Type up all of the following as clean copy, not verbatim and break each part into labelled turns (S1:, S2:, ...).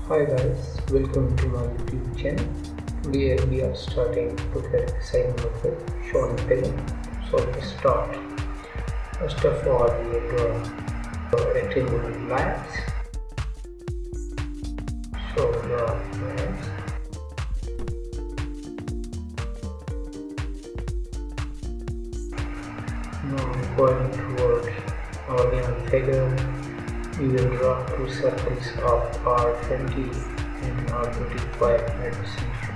S1: Hi guys, welcome to my YouTube channel. Today we are starting to get assignment of a shown figure. So let's start. First of all, we will draw rectangular lines. So draw lines. Now going towards our given figure, we will draw two circles of R20 and R25 at the center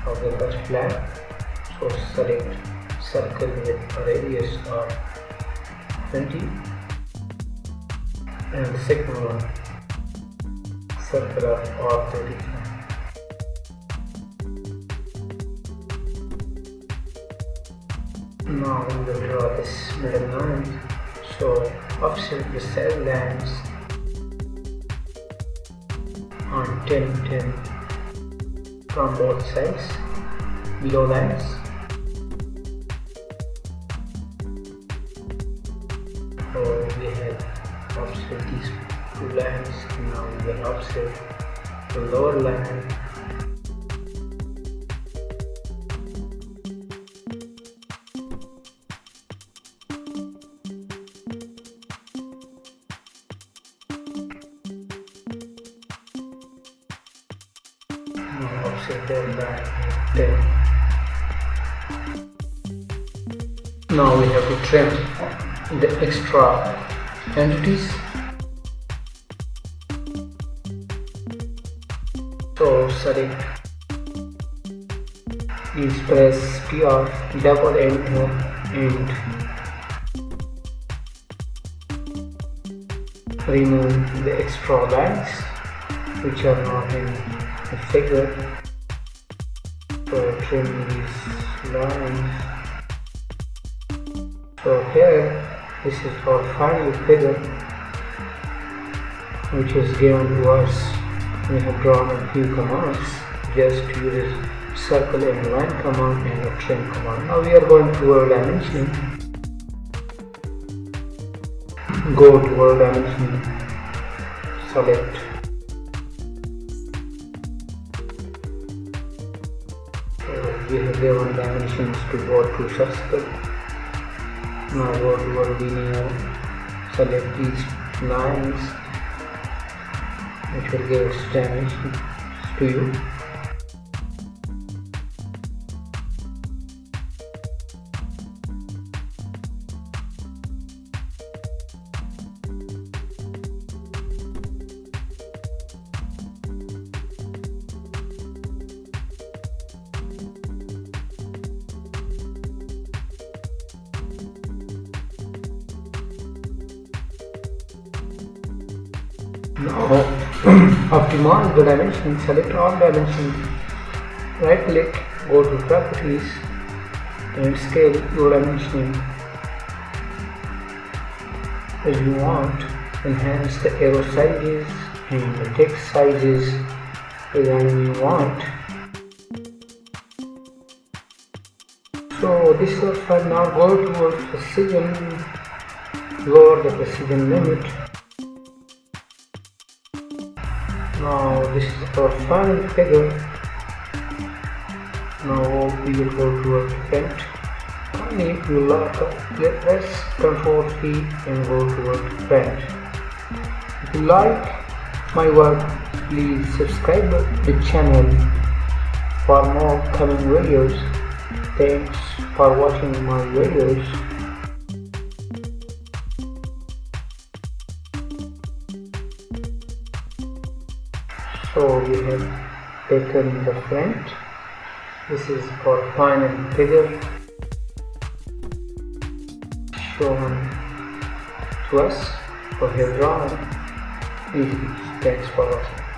S1: of the first line. So select circle with a radius of 20 and the second one circle of R35. Now we will draw this middle line. So offset the said lines on 10 from both sides below lines. So we have offset these two lines. Now we will offset the lower line. Offset that line 10. Now we have to trim the extra entities. So select these, press PR, double enter and remove the extra lines which are not in the figure. So trim these lines. So here, this is our final figure which is given to us. We have drawn a few commands. Just use circle and line command and a trim command. Now we are going to our dimensioning. Go to our dimensioning. Select we have given dimensions to both two circles. Now go to our linear, select these lines which will give its dimensions to you. Now optimize the dimension, select all dimensions, right click, go to properties and scale your dimensioning as you want. Enhance the arrow sizes and the text sizes as you want. So this is for now. Go towards precision, lower the precision limit. Now this is our final figure. Now we will go to our print. Finally, you press Ctrl key and go to our print. If you like my work, please subscribe to the channel for more coming videos. Thanks for watching my videos. So we have taken the front. This is for final figure shown to us for here drawn. Thanks for watching.